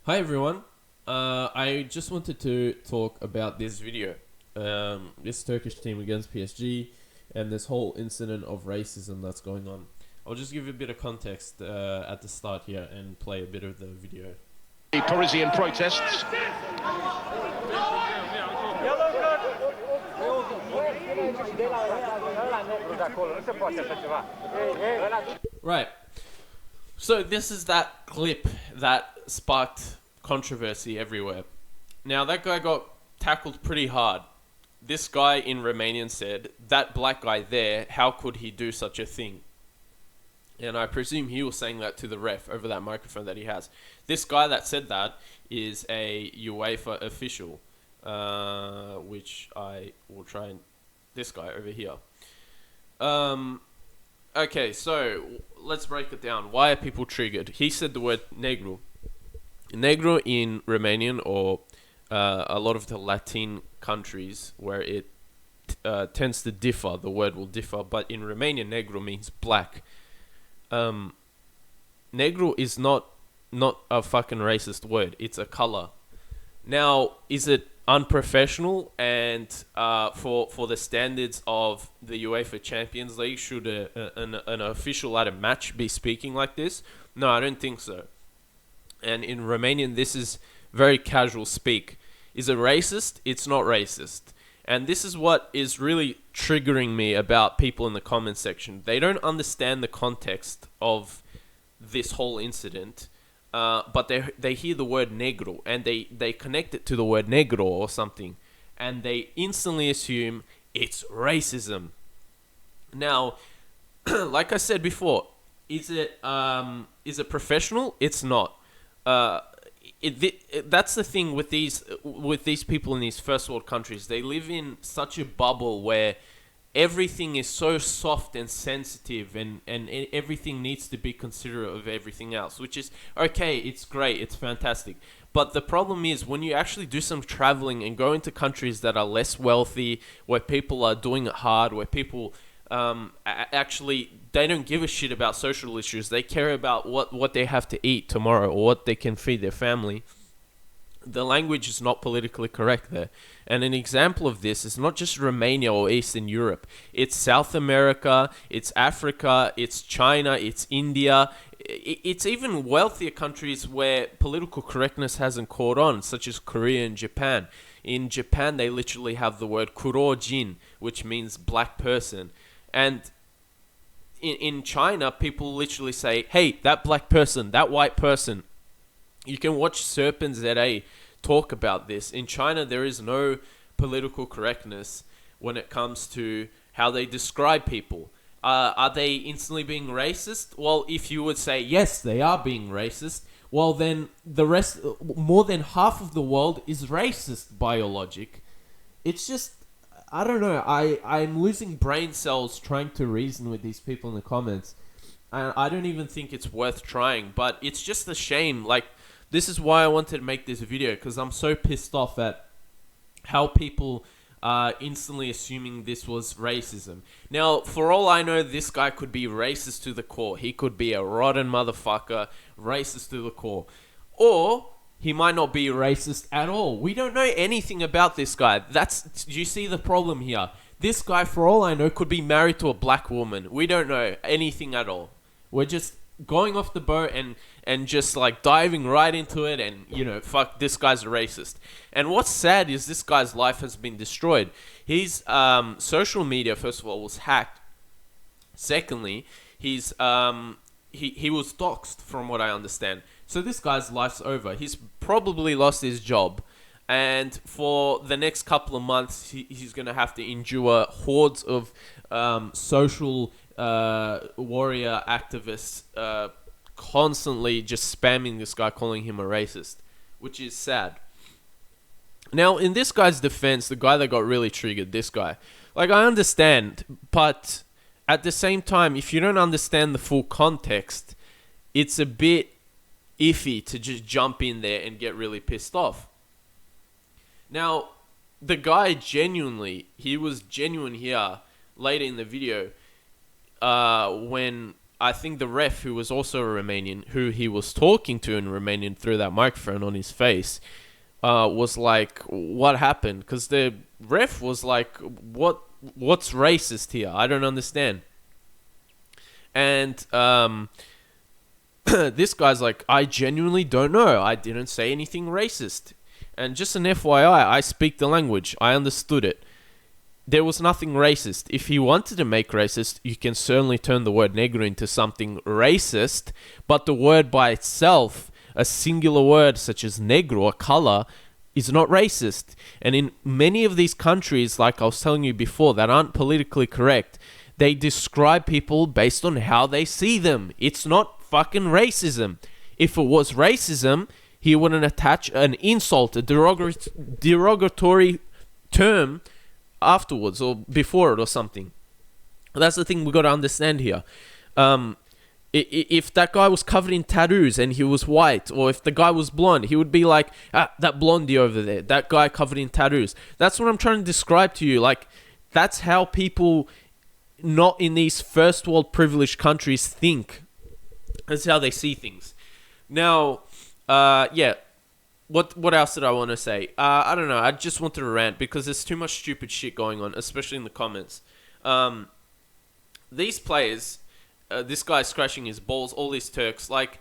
Hi everyone. I just wanted to talk about this video. This Turkish team against PSG and this whole incident of racism that's going on. I'll just give you a bit of context at the start here and play a bit of the video. The Parisian protests. Right. So this is that clip that sparked controversy everywhere. Now that guy got tackled pretty hard. This guy in Romanian said, that black guy there, how could he do such a thing? And I presume he was saying that to the ref over that microphone that he has. This guy that said that is a UEFA official, which I will try and... This guy over here. Okay, so let's break it down. Why are people triggered? He said the word negru. Negro in Romanian or a lot of the Latin countries where it tends to differ, the word will differ, but in Romanian, negro means black. Negro is not a fucking racist word. It's a color. Now, is it unprofessional and for the standards of the UEFA Champions League, should an official at a match be speaking like this? No, I don't think so. And in Romanian, this is very casual speak. Is it racist? It's not racist. And this is what is really triggering me about people in the comment section. They don't understand the context of this whole incident, but they hear the word negro and they connect it to the word negro or something, and they instantly assume it's racism. Now, like I said before, is it professional? It's not. That's the thing with these people in these first world countries. They live in such a bubble where everything is so soft and sensitive, and everything needs to be considerate of everything else, which is okay. It's great. It's fantastic. But the problem is when you actually do some traveling and go into countries that are less wealthy, where people are doing it hard, where people actually, they don't give a shit about social issues. They care about what they have to eat tomorrow or what they can feed their family. The language is not politically correct there. And an example of this is not just Romania or Eastern Europe. It's South America, it's Africa, it's China, it's India. It's even wealthier countries where political correctness hasn't caught on, such as Korea and Japan. In Japan, they literally have the word kurojin, which means black person. And in China, people literally say, hey, that black person, that white person. You can watch Serpent ZA talk about this. In China, there is no political correctness when it comes to how they describe people. Are they instantly being racist? Well, if you would say, yes, they are being racist, well, then the rest, more than half of the world is racist by your logic. It's just, I don't know. I'm losing brain cells trying to reason with these people in the comments. And I don't even think it's worth trying. But it's just a shame. Like, this is why I wanted to make this video, because I'm so pissed off at how people are instantly assuming this was racism. Now, for all I know, this guy could be racist to the core. He could be a rotten motherfucker, racist to the core. Or he might not be racist at all. We don't know anything about this guy. Do you see the problem here? This guy, for all I know, could be married to a black woman. We don't know anything at all. We're just going off the boat and just like diving right into it, and fuck, this guy's a racist. And what's sad is this guy's life has been destroyed. His social media, first of all, was hacked. Secondly, he was doxxed, from what I understand. So this guy's life's over. He's probably lost his job, and for the next couple of months he's gonna have to endure hordes of social warrior activists constantly just spamming this guy, calling him a racist, which is sad. Now, in this guy's defense, the guy that got really triggered, this guy, like, I understand, but at the same time, if you don't understand the full context, it's a bit iffy to just jump in there and get really pissed off. Now, the guy he was genuine here later in the video, when I think the ref, who was also a Romanian, who he was talking to in Romanian through that microphone on his face, was like, what happened? Because the ref was like, what's racist here? I don't understand. And this guy's like, I genuinely don't know. I didn't say anything racist. And just an FYI, I speak the language. I understood it. There was nothing racist. If he wanted to make racist, you can certainly turn the word negro into something racist. But the word by itself, a singular word such as negro, a color, is not racist. And in many of these countries, like I was telling you before, that aren't politically correct, they describe people based on how they see them. It's not fucking racism. If it was racism, he wouldn't attach an insult, a derogatory term afterwards or before it or something. That's the thing we got to understand here. If that guy was covered in tattoos and he was white, or if the guy was blonde, he would be like, that blondie over there, that guy covered in tattoos. That's what I'm trying to describe to you. Like, that's how people not in these first world privileged countries think. That's how they see things. Now, yeah. What else did I want to say? I don't know. I just wanted to rant because there's too much stupid shit going on, especially in the comments. These players, this guy's scratching his balls, all these Turks, like,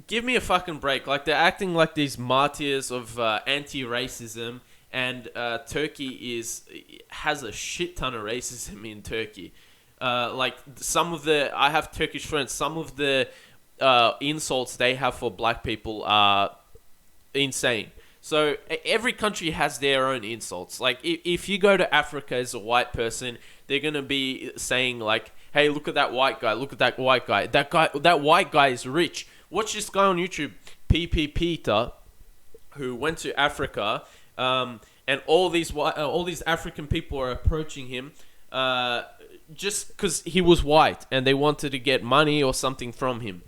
give me a fucking break. Like, they're acting like these martyrs of anti-racism, and Turkey has a shit ton of racism in Turkey. Like, I have Turkish friends, some of the insults they have for black people are insane. So every country has their own insults. Like, if you go to Africa as a white person, they're gonna be saying like, "Hey, look at that white guy! Look at that white guy! That white guy is rich." Watch this guy on YouTube, PP Peter, who went to Africa, and all these African people are approaching him, just because he was white, and they wanted to get money or something from him.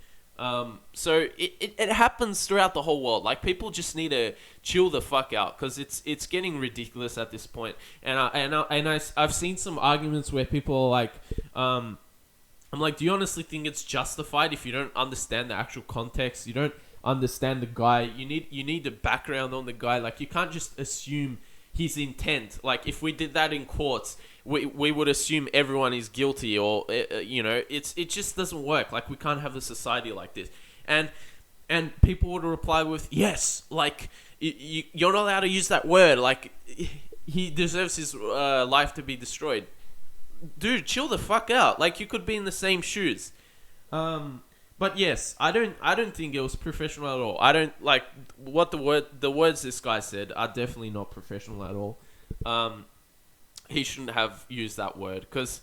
So it happens throughout the whole world. Like, people just need to chill the fuck out because it's getting ridiculous at this point. And I've seen some arguments where people are like, I'm like, do you honestly think it's justified if you don't understand the actual context? You don't understand the guy. You need the background on the guy. Like, you can't just assume his intent. Like, if we did that in courts, we would assume everyone is guilty, or it just doesn't work. Like, we can't have a society like this. And people would reply with, yes, like, you're not allowed to use that word. Like, he deserves his life to be destroyed. Dude, chill the fuck out. Like, you could be in the same shoes. But yes, I don't think it was professional at all. I don't like what the words this guy said are definitely not professional at all. He shouldn't have used that word because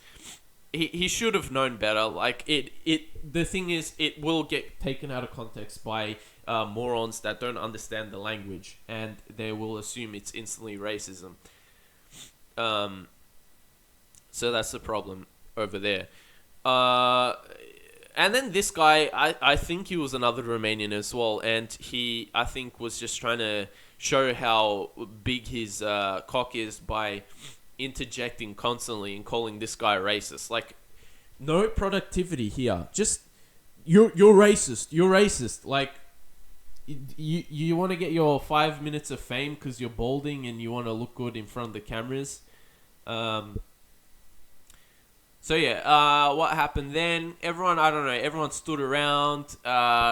he should have known better. Like, the thing is, it will get taken out of context by morons that don't understand the language, and they will assume it's instantly racism. So that's the problem over there. And then this guy, I think he was another Romanian as well, and he, I think, was just trying to show how big his cock is by interjecting constantly and calling this guy racist. Like, no productivity here. Just, you're racist. You're racist. Like, you want to get your 5 minutes of fame because you're balding and you want to look good in front of the cameras. So yeah, what happened then? Everyone stood around.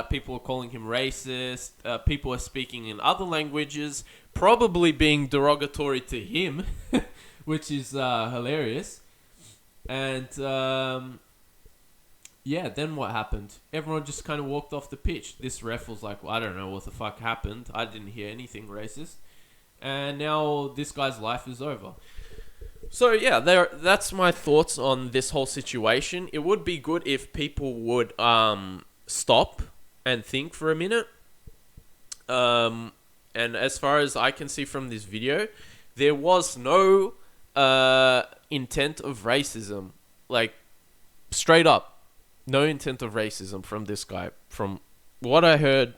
People were calling him racist. People were speaking in other languages, probably being derogatory to him, which is hilarious. And yeah, then what happened? Everyone just kind of walked off the pitch. This ref was like, well, I don't know what the fuck happened. I didn't hear anything racist. And now this guy's life is over. So yeah, that's my thoughts on this whole situation. It would be good if people would stop and think for a minute. And as far as I can see from this video, there was no intent of racism. Like, straight up, no intent of racism from this guy. From what I heard,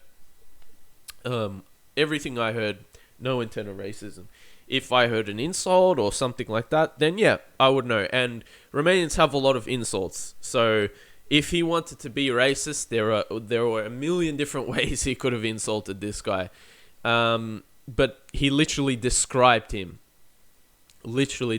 everything I heard, no intent of racism. If I heard an insult or something like that, then yeah, I would know. And Romanians have a lot of insults. So if he wanted to be racist, there were a million different ways he could have insulted this guy. But he literally described him. And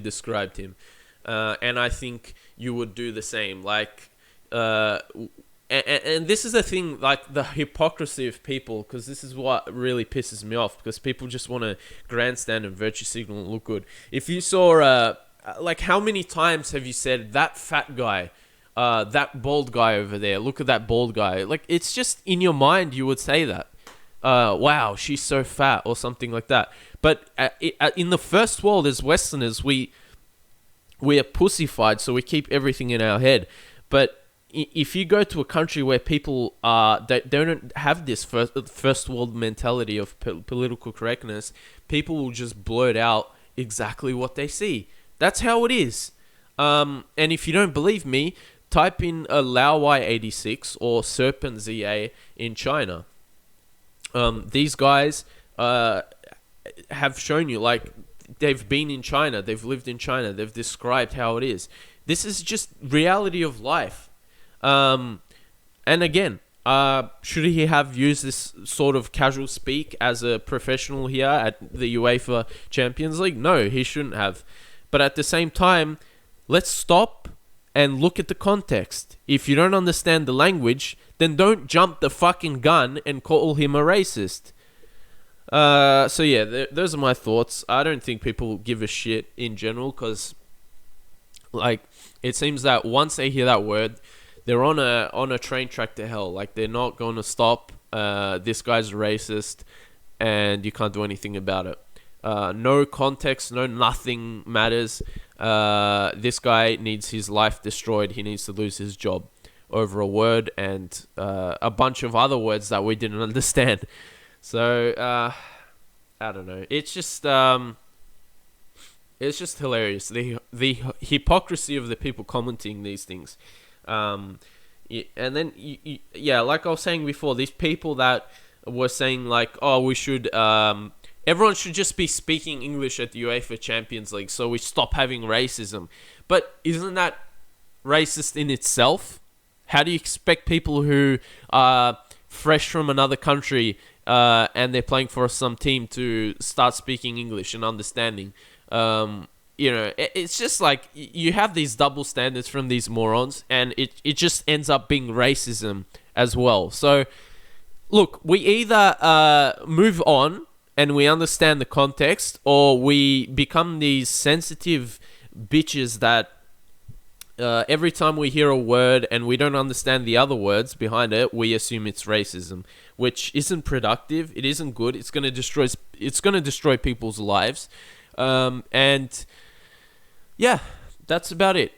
I think you would do the same. Like, and this is the thing, like the hypocrisy of people, because this is what really pisses me off, because people just want to grandstand and virtue signal and look good. If you saw, like, how many times have you said, that fat guy, that bald guy over there, look at that bald guy? Like, it's just in your mind you would say that. Wow, she's so fat, or something like that. But in the first world, as Westerners, we are pussified, so we keep everything in our head. But if you go to a country where people they don't have this first world mentality of political correctness, people will just blurt out exactly what they see. That's how it is. And if you don't believe me, type in a Laowai 86 or Serpent ZA in China. These guys have shown you, like, they've been in China, they've lived in China, they've described how it is. This is just reality of life. And again, should he have used this sort of casual speak as a professional here at the UEFA Champions League? No, he shouldn't have. But at the same time, let's stop and look at the context. If you don't understand the language, then don't jump the fucking gun and call him a racist. So yeah, those are my thoughts. I don't think people give a shit in general, because, like, it seems that once they hear that word, they're on a train track to hell. Like, they're not going to stop. This guy's racist, and you can't do anything about it. No context, no nothing matters. This guy needs his life destroyed. He needs to lose his job over a word and a bunch of other words that we didn't understand. So I don't know. It's just hilarious, the hypocrisy of the people commenting these things. And then yeah, like I was saying before, these people that were saying, like, oh, we should everyone should just be speaking English at the UEFA Champions League, so we stop having racism. But isn't that racist in itself? How do you expect people who are fresh from another country and they're playing for some team to start speaking English and understanding? You know, it's just like you have these double standards from these morons, and it just ends up being racism as well. So, look, we either move on and we understand the context, or we become these sensitive bitches that every time we hear a word and we don't understand the other words behind it, we assume it's racism, which isn't productive. It isn't good. It's going to destroy people's lives. And yeah, that's about it.